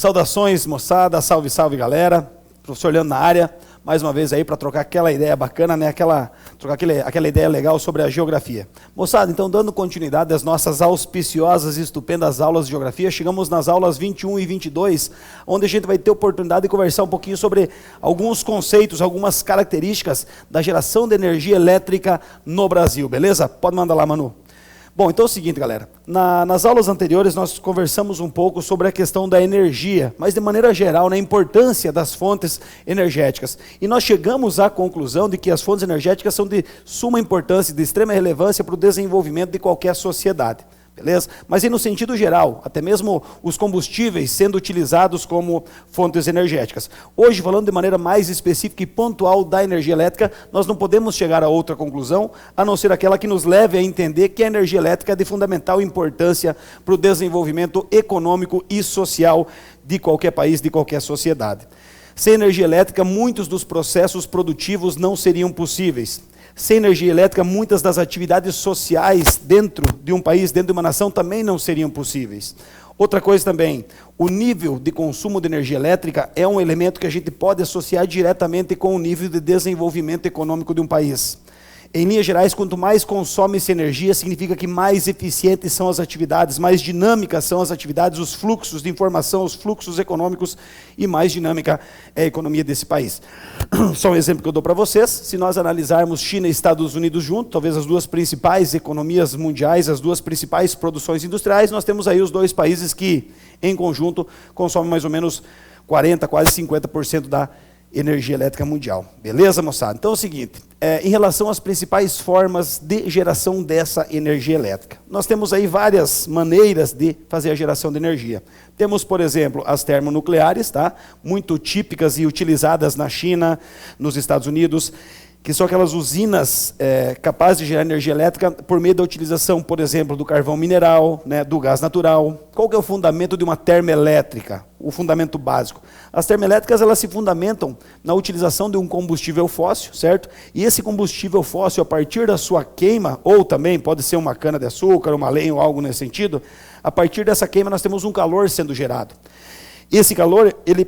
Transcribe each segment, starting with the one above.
Saudações, moçada, salve, salve, galera. Professor Leandro na área, mais uma vez aí para trocar aquela ideia bacana, né? Trocar aquela ideia legal sobre a geografia. Moçada, então dando continuidade às nossas auspiciosas e estupendas aulas de geografia, chegamos nas aulas 21 e 22, onde a gente vai ter oportunidade de conversar um pouquinho sobre alguns conceitos, algumas características da geração de energia elétrica no Brasil, beleza? Pode mandar lá, Manu. Bom, então é o seguinte, galera, nas aulas anteriores nós conversamos um pouco sobre a questão da energia, mas de maneira geral, na importância das fontes energéticas. E nós chegamos à conclusão de que as fontes energéticas são de suma importância, de extrema relevância para o desenvolvimento de qualquer sociedade. Beleza? Mas e no sentido geral, até mesmo os combustíveis sendo utilizados como fontes energéticas. Hoje, falando de maneira mais específica e pontual da energia elétrica, nós não podemos chegar a outra conclusão, a não ser aquela que nos leve a entender que a energia elétrica é de fundamental importância para o desenvolvimento econômico e social de qualquer país, de qualquer sociedade. Sem energia elétrica, muitos dos processos produtivos não seriam possíveis. Sem energia elétrica, muitas das atividades sociais dentro de um país, dentro de uma nação, também não seriam possíveis. Outra coisa também, o nível de consumo de energia elétrica é um elemento que a gente pode associar diretamente com o nível de desenvolvimento econômico de um país. Em linhas gerais, quanto mais consome-se energia, significa que mais eficientes são as atividades, mais dinâmicas são as atividades, os fluxos de informação, os fluxos econômicos, e mais dinâmica é a economia desse país. Só um exemplo que eu dou para vocês, se nós analisarmos China e Estados Unidos juntos, talvez as duas principais economias mundiais, as duas principais produções industriais, nós temos aí os dois países que, em conjunto, consomem mais ou menos 40%, quase 50% da energia elétrica mundial. Beleza, moçada? Então é o seguinte, em relação às principais formas de geração dessa energia elétrica, nós temos aí várias maneiras de fazer a geração de energia. Temos, por exemplo, as termonucleares, tá? Muito típicas e utilizadas na China, nos Estados Unidos, que são aquelas usinas capazes de gerar energia elétrica por meio da utilização, por exemplo, do carvão mineral, né, do gás natural. Qual que é o fundamento de uma termoelétrica? O fundamento básico. As termoelétricas, elas se fundamentam na utilização de um combustível fóssil, certo? E esse combustível fóssil, a partir da sua queima, ou também pode ser uma cana de açúcar, uma lenha ou algo nesse sentido, a partir dessa queima nós temos um calor sendo gerado. Esse calor, ele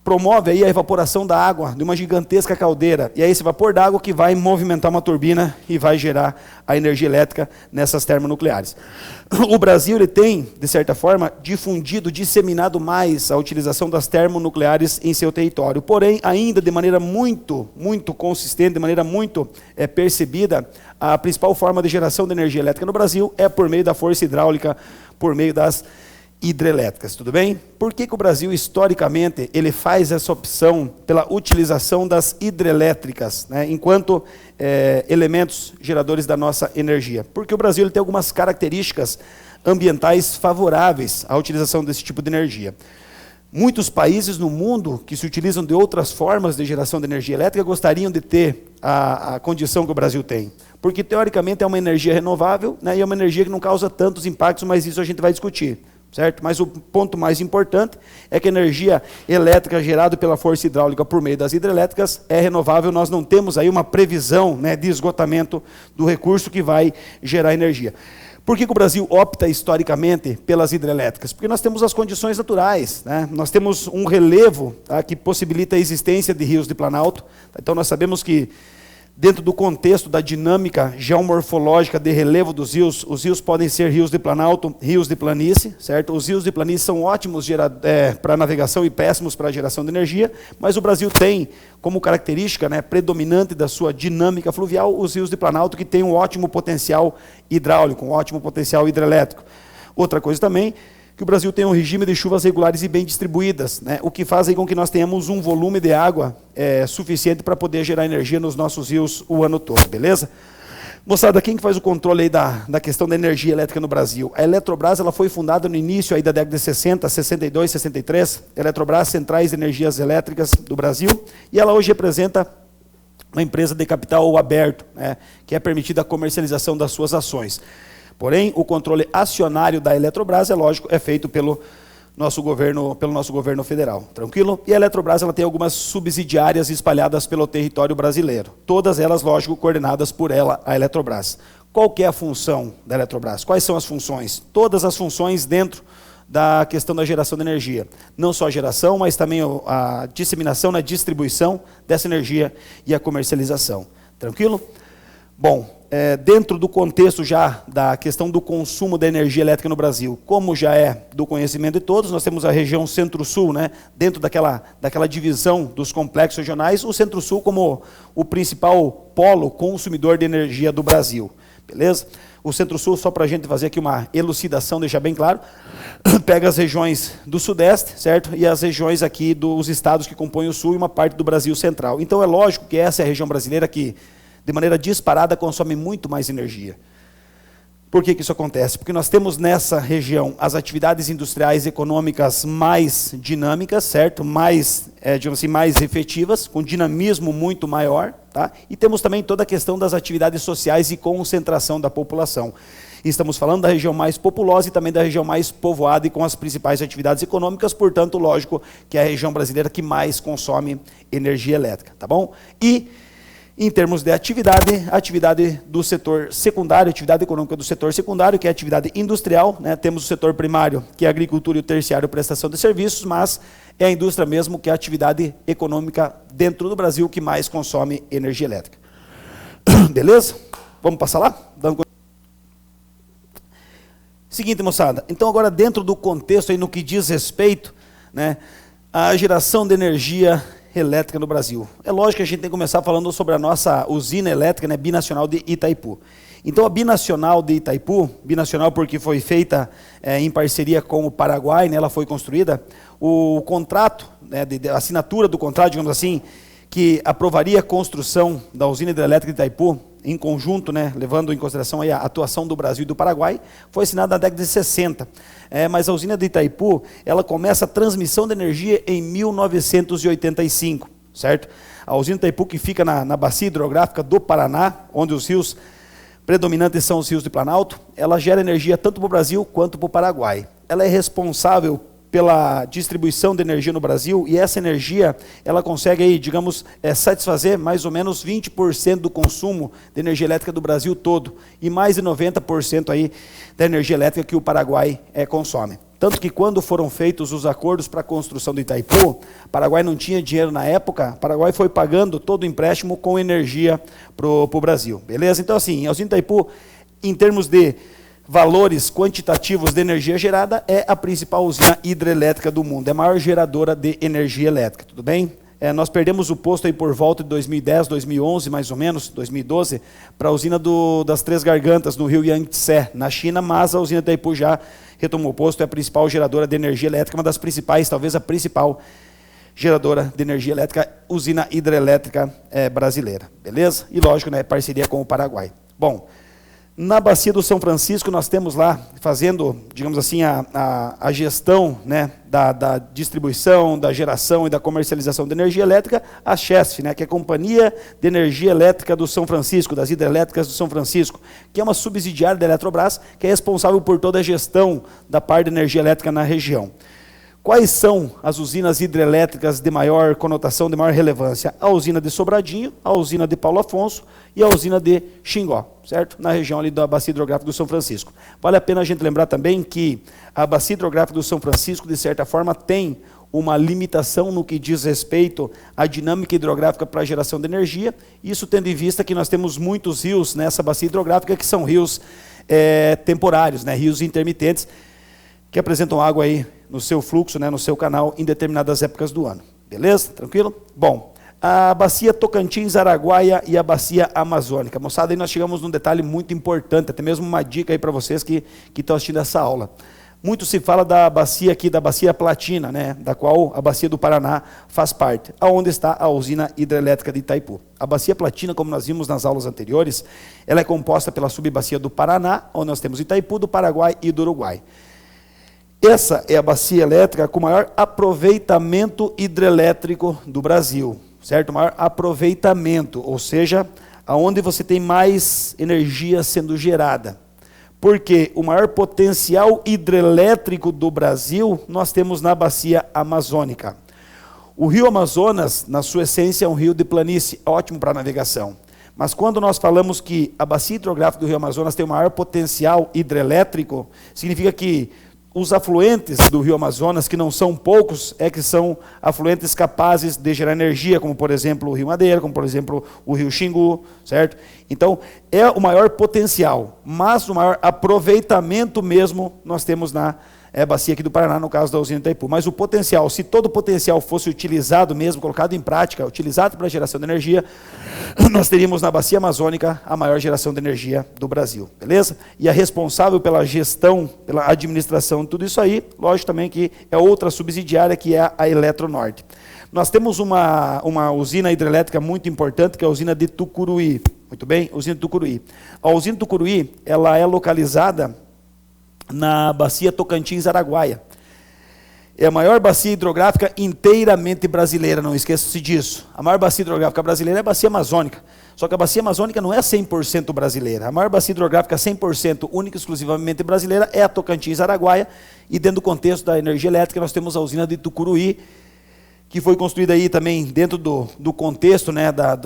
promove aí a evaporação da água de uma gigantesca caldeira, e é esse vapor d'água que vai movimentar uma turbina e vai gerar a energia elétrica nessas termonucleares. O Brasil, ele tem, de certa forma, difundido, disseminado mais a utilização das termonucleares em seu território, porém, ainda de maneira muito consistente, de maneira muito percebida, a principal forma de geração de energia elétrica no Brasil é por meio da força hidráulica, por meio das hidrelétricas, tudo bem? Por que o Brasil, historicamente, ele faz essa opção pela utilização das hidrelétricas, né, enquanto elementos geradores da nossa energia? Porque o Brasil ele tem algumas características ambientais favoráveis à utilização desse tipo de energia. Muitos países no mundo que se utilizam de outras formas de geração de energia elétrica gostariam de ter a condição que o Brasil tem. Porque, teoricamente, é uma energia renovável, né, e é uma energia que não causa tantos impactos, mas isso a gente vai discutir. Certo? Mas o ponto mais importante é que a energia elétrica gerada pela força hidráulica por meio das hidrelétricas é renovável, nós não temos aí uma previsão, né, de esgotamento do recurso que vai gerar energia. Por que o Brasil opta historicamente pelas hidrelétricas? Porque nós temos as condições naturais, né? Nós temos um relevo, tá, que possibilita a existência de rios de planalto, então nós sabemos que dentro do contexto da dinâmica geomorfológica de relevo dos rios, os rios podem ser rios de planalto, rios de planície, certo? Os rios de planície são ótimos para navegação e péssimos para a geração de energia, mas o Brasil tem como característica, né, predominante da sua dinâmica fluvial os rios de planalto, que têm um ótimo potencial hidráulico, um ótimo potencial hidrelétrico. Outra coisa também, que o Brasil tem um regime de chuvas regulares e bem distribuídas, né, o que faz aí com que nós tenhamos um volume de água suficiente para poder gerar energia nos nossos rios o ano todo, beleza? Moçada, quem que faz o controle aí da questão da energia elétrica no Brasil? A Eletrobras, ela foi fundada no início aí da década de 60, 62, 63, Eletrobras, Centrais de Energias Elétricas do Brasil, e ela hoje representa uma empresa de capital aberto, né, que é permitida a comercialização das suas ações. Porém, o controle acionário da Eletrobras, é lógico, é feito pelo nosso governo federal. Tranquilo? E a Eletrobras ela tem algumas subsidiárias espalhadas pelo território brasileiro. Todas elas, lógico, coordenadas por ela, a Eletrobras. Qual que é a função da Eletrobras? Quais são as funções? Todas as funções dentro da questão da geração de energia. Não só a geração, mas também a disseminação, a distribuição dessa energia e a comercialização. Tranquilo? Bom, dentro do contexto já da questão do consumo da energia elétrica no Brasil, como já é do conhecimento de todos, nós temos a região Centro-Sul, né, dentro daquela divisão dos complexos regionais, o Centro-Sul como o principal polo consumidor de energia do Brasil. Beleza? O Centro-Sul, só para a gente fazer aqui uma elucidação, deixar bem claro, pega as regiões do Sudeste, certo? E as regiões aqui dos estados que compõem o Sul e uma parte do Brasil Central. Então é lógico que essa é a região brasileira que, de maneira disparada, consome muito mais energia. Por que isso acontece? Porque nós temos nessa região as atividades industriais e econômicas mais dinâmicas, certo? Mais, digamos assim, mais efetivas, com dinamismo muito maior, tá? E temos também toda a questão das atividades sociais e concentração da população. E estamos falando da região mais populosa e também da região mais povoada e com as principais atividades econômicas, portanto, lógico que é a região brasileira que mais consome energia elétrica, tá bom? E em termos de atividade do setor secundário, atividade econômica do setor secundário, que é a atividade industrial, né? Temos o setor primário, que é a agricultura, e o terciário, prestação de serviços, mas é a indústria mesmo que é a atividade econômica dentro do Brasil que mais consome energia elétrica. Beleza? Vamos passar lá? Seguinte, moçada, então agora dentro do contexto aí no que diz respeito, né, à geração de energia elétrica no Brasil. É lógico que a gente tem que começar falando sobre a nossa usina elétrica, né, binacional de Itaipu. Então a binacional de Itaipu, binacional porque foi feita em parceria com o Paraguai, né, ela foi construída, o contrato, né, a assinatura do contrato, digamos assim, que aprovaria a construção da usina hidrelétrica de Itaipu, em conjunto, né, levando em consideração aí a atuação do Brasil e do Paraguai, foi assinada na década de 60. Mas a usina de Itaipu, ela começa a transmissão de energia em 1985, certo? A usina de Itaipu, que fica na bacia hidrográfica do Paraná, onde os rios predominantes são os rios de Planalto, ela gera energia tanto para o Brasil quanto para o Paraguai. Ela é responsável pela distribuição de energia no Brasil, e essa energia, ela consegue aí, digamos, satisfazer mais ou menos 20% do consumo de energia elétrica do Brasil todo, e mais de 90% aí da energia elétrica que o Paraguai consome. Tanto que quando foram feitos os acordos para a construção do Itaipu, o Paraguai não tinha dinheiro na época, o Paraguai foi pagando todo o empréstimo com energia para o Brasil, beleza? Então assim, a usina Itaipu, em termos de valores quantitativos de energia gerada, é a principal usina hidrelétrica do mundo, é a maior geradora de energia elétrica, tudo bem? Nós perdemos o posto aí por volta de 2010, 2011, mais ou menos, 2012, para a usina das Três Gargantas, no rio Yangtze, na China, mas a usina de Itaipu já retomou o posto, é a principal geradora de energia elétrica, uma das principais, talvez a principal geradora de energia elétrica, usina hidrelétrica brasileira, beleza? E lógico, né, parceria com o Paraguai. Bom, na bacia do São Francisco, nós temos lá, fazendo, digamos assim, a gestão, né, da distribuição, da geração e da comercialização de energia elétrica, a Chesf, né, que é a Companhia de Energia Elétrica do São Francisco, das hidrelétricas do São Francisco, que é uma subsidiária da Eletrobras, que é responsável por toda a gestão da parte de energia elétrica na região. Quais são as usinas hidrelétricas de maior conotação, de maior relevância? A usina de Sobradinho, a usina de Paulo Afonso e a usina de Xingó, certo? Na região ali da bacia hidrográfica do São Francisco. Vale a pena a gente lembrar também que a bacia hidrográfica do São Francisco, de certa forma, tem uma limitação no que diz respeito à dinâmica hidrográfica para a geração de energia, isso tendo em vista que nós temos muitos rios nessa bacia hidrográfica que são rios temporários, né? Rios intermitentes, que apresentam água aí no seu fluxo, né, no seu canal, em determinadas épocas do ano. Beleza? Tranquilo? Bom, a bacia Tocantins, Araguaia e a bacia Amazônica. Moçada, aí nós chegamos num detalhe muito importante, até mesmo uma dica aí para vocês que estão assistindo essa aula. Muito se fala da bacia aqui, da bacia Platina, né, da qual a bacia do Paraná faz parte, aonde está a usina hidrelétrica de Itaipu. A bacia Platina, como nós vimos nas aulas anteriores, ela é composta pela subbacia do Paraná, onde nós temos Itaipu, do Paraguai e do Uruguai. Essa é a bacia elétrica com maior aproveitamento hidrelétrico do Brasil, certo? Maior aproveitamento, ou seja, aonde você tem mais energia sendo gerada. Porque o maior potencial hidrelétrico do Brasil nós temos na bacia amazônica. O rio Amazonas, na sua essência, é um rio de planície, ótimo para navegação. Mas quando nós falamos que a bacia hidrográfica do rio Amazonas tem o maior potencial hidrelétrico, significa que os afluentes do rio Amazonas, que não são poucos, que são afluentes capazes de gerar energia, como por exemplo o rio Madeira, como por exemplo o rio Xingu, certo? Então, é o maior potencial, mas o maior aproveitamento mesmo nós temos na bacia aqui do Paraná, no caso da usina Itaipu. Mas o potencial, se todo o potencial fosse utilizado mesmo, colocado em prática, utilizado para a geração de energia, nós teríamos na bacia amazônica a maior geração de energia do Brasil, beleza? E a responsável pela gestão, pela administração de tudo isso aí, lógico também que é outra subsidiária, que é a Eletronorte. Nós temos uma usina hidrelétrica muito importante, que é a usina de Tucuruí. Muito bem? Usina de Tucuruí. A usina de Tucuruí, ela é localizada na bacia Tocantins-Araguaia. É a maior bacia hidrográfica inteiramente brasileira, não esqueça-se disso. A maior bacia hidrográfica brasileira é a bacia amazônica. Só que a bacia amazônica não é 100% brasileira. A maior bacia hidrográfica 100% única e exclusivamente brasileira é a Tocantins-Araguaia. E dentro do contexto da energia elétrica nós temos a usina de Tucuruí, que foi construída aí também dentro do contexto, né, da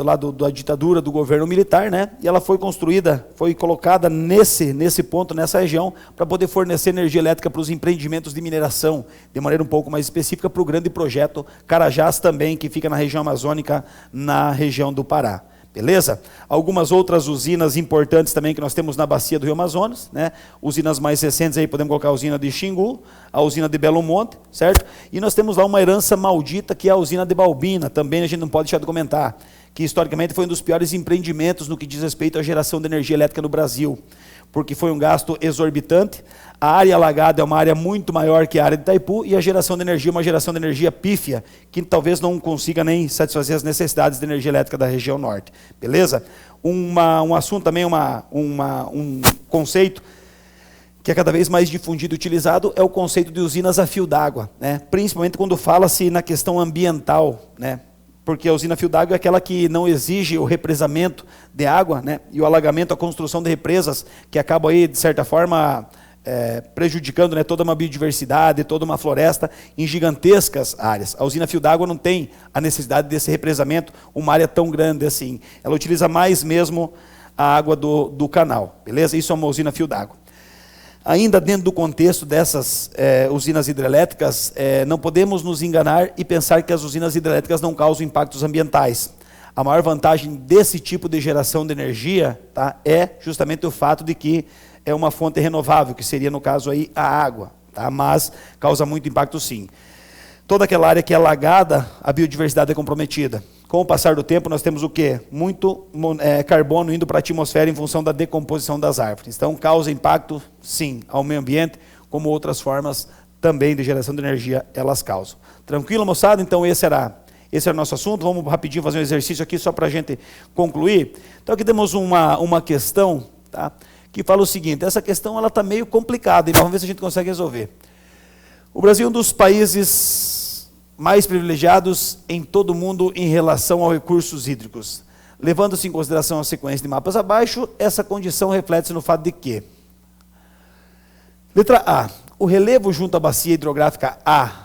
ditadura do governo militar, né, e ela foi construída, foi colocada nesse ponto, nessa região, para poder fornecer energia elétrica para os empreendimentos de mineração, de maneira um pouco mais específica para o grande projeto Carajás também, que fica na região amazônica, na região do Pará. Beleza? Algumas outras usinas importantes também que nós temos na bacia do Rio Amazonas, né? Usinas mais recentes aí, podemos colocar a usina de Xingu, a usina de Belo Monte, certo? E nós temos lá uma herança maldita, que é a usina de Balbina, também a gente não pode deixar de comentar, que historicamente foi um dos piores empreendimentos no que diz respeito à geração de energia elétrica no Brasil, porque foi um gasto exorbitante. A área alagada é uma área muito maior que a área de Itaipu, e a geração de energia é uma geração de energia pífia, que talvez não consiga nem satisfazer as necessidades de energia elétrica da região norte. Beleza? Um assunto também, um conceito que é cada vez mais difundido e utilizado, é o conceito de usinas a fio d'água, né? Principalmente quando fala-se na questão ambiental, né? Porque a usina a fio d'água é aquela que não exige o represamento de água, né? E o alagamento, a construção de represas, que acabam aí, de certa forma, prejudicando, né, toda uma biodiversidade, toda uma floresta em gigantescas áreas. A usina a fio d'água não tem a necessidade desse represamento, uma área tão grande assim. Ela utiliza mais mesmo a água do canal, beleza? Isso é uma usina a fio d'água. Ainda dentro do contexto dessas usinas hidrelétricas, não podemos nos enganar e pensar que as usinas hidrelétricas não causam impactos ambientais. A maior vantagem desse tipo de geração de energia, tá, é justamente o fato de que é uma fonte renovável, que seria, no caso, aí, a água, tá? Mas causa muito impacto, sim. Toda aquela área que é alagada, a biodiversidade é comprometida. Com o passar do tempo, nós temos o quê? Muito carbono indo para a atmosfera em função da decomposição das árvores. Então, causa impacto, sim, ao meio ambiente, como outras formas também de geração de energia elas causam. Tranquilo, moçada? Então, esse era o nosso assunto. Vamos rapidinho fazer um exercício aqui, só para a gente concluir. Então, aqui temos uma questão, tá, que fala o seguinte: essa questão ela está meio complicada, e vamos ver se a gente consegue resolver. O Brasil é um dos países mais privilegiados em todo o mundo em relação aos recursos hídricos. Levando-se em consideração a sequência de mapas abaixo, essa condição reflete-se no fato de que: letra A, o relevo junto à bacia hidrográfica A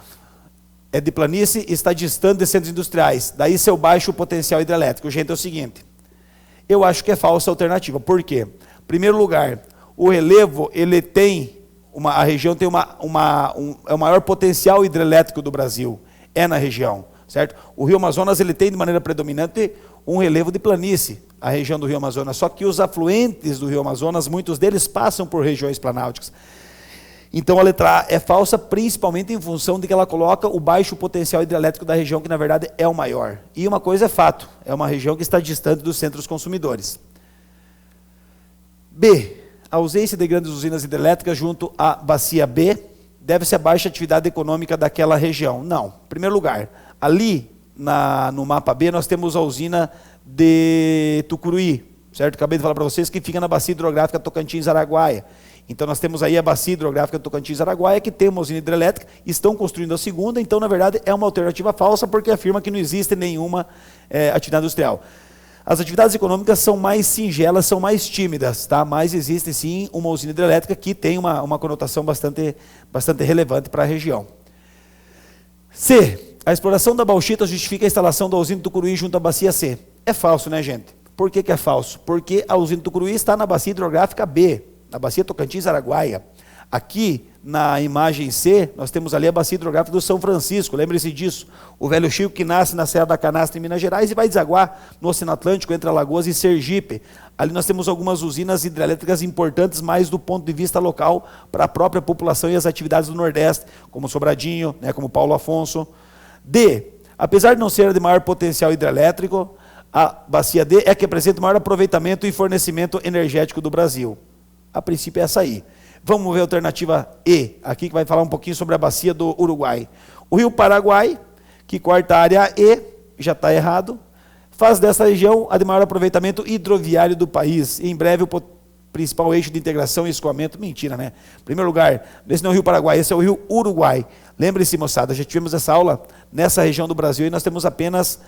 é de planície e está distante de centros industriais, daí seu baixo potencial hidrelétrico. Gente, é o seguinte, eu acho que é falsa a alternativa. Por quê? Em primeiro lugar, o relevo, ele tem, a região tem é o maior potencial hidrelétrico do Brasil, é na região, certo? O Rio Amazonas, ele tem de maneira predominante um relevo de planície, a região do Rio Amazonas, só que os afluentes do Rio Amazonas, muitos deles passam por regiões planálticas. Então a letra A é falsa, principalmente em função de que ela coloca o baixo potencial hidrelétrico da região, que na verdade é o maior. E uma coisa é fato, é uma região que está distante dos centros consumidores. B, a ausência de grandes usinas hidrelétricas junto à bacia B deve-se à baixa atividade econômica daquela região. Não. Em primeiro lugar, ali no mapa B nós temos a usina de Tucuruí, certo? Acabei de falar para vocês que fica na bacia hidrográfica Tocantins-Araguaia. Então nós temos aí a bacia hidrográfica Tocantins-Araguaia, que tem uma usina hidrelétrica, estão construindo a segunda, então na verdade é uma alternativa falsa, porque afirma que não existe nenhuma atividade industrial. As atividades econômicas são mais singelas, são mais tímidas, tá? Mas existe sim uma usina hidrelétrica que tem uma conotação bastante relevante para a região. C, a exploração da bauxita justifica a instalação da usina de Tucuruí junto à bacia C. É falso, né, gente? Por que é falso? Porque a usina de Tucuruí está na bacia hidrográfica B, na bacia Tocantins-Araguaia. Aqui na imagem C, nós temos ali a bacia hidrográfica do São Francisco, lembre-se disso. O Velho Chico, que nasce na Serra da Canastra, em Minas Gerais, e vai desaguar no Oceano Atlântico, entre Alagoas e Sergipe. Ali nós temos algumas usinas hidrelétricas importantes, mais do ponto de vista local, para a própria população e as atividades do Nordeste, como Sobradinho, né, como Paulo Afonso. D, apesar de não ser de maior potencial hidrelétrico, a bacia D é a que apresenta o maior aproveitamento e fornecimento energético do Brasil. A princípio é essa aí. Vamos ver a alternativa E, aqui que vai falar um pouquinho sobre a bacia do Uruguai. O rio Paraguai, que corta a área E, já está errado, faz dessa região a de maior aproveitamento hidroviário do país. E em breve o principal eixo de integração e escoamento. Mentira, né? Em primeiro lugar, esse não é o rio Paraguai, esse é o rio Uruguai. Lembre-se, moçada, já tivemos essa aula nessa região do Brasil e nós temos apenas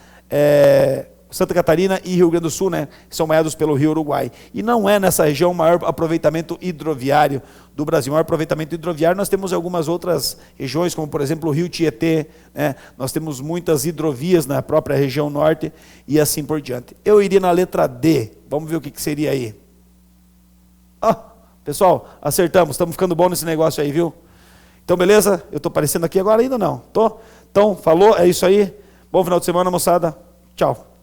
Santa Catarina e Rio Grande do Sul, né, que são banhados pelo rio Uruguai. E não é nessa região o maior aproveitamento hidroviário do Brasil. O maior aproveitamento hidroviário nós temos em algumas outras regiões, como por exemplo o rio Tietê, né, nós temos muitas hidrovias na própria região norte e assim por diante. Eu iria na letra D, vamos ver o que seria aí. Pessoal, acertamos, estamos ficando bom nesse negócio aí, viu? Então beleza? Eu estou aparecendo aqui agora ainda não? Tô? Então, falou, é isso aí. Bom final de semana, moçada. Tchau.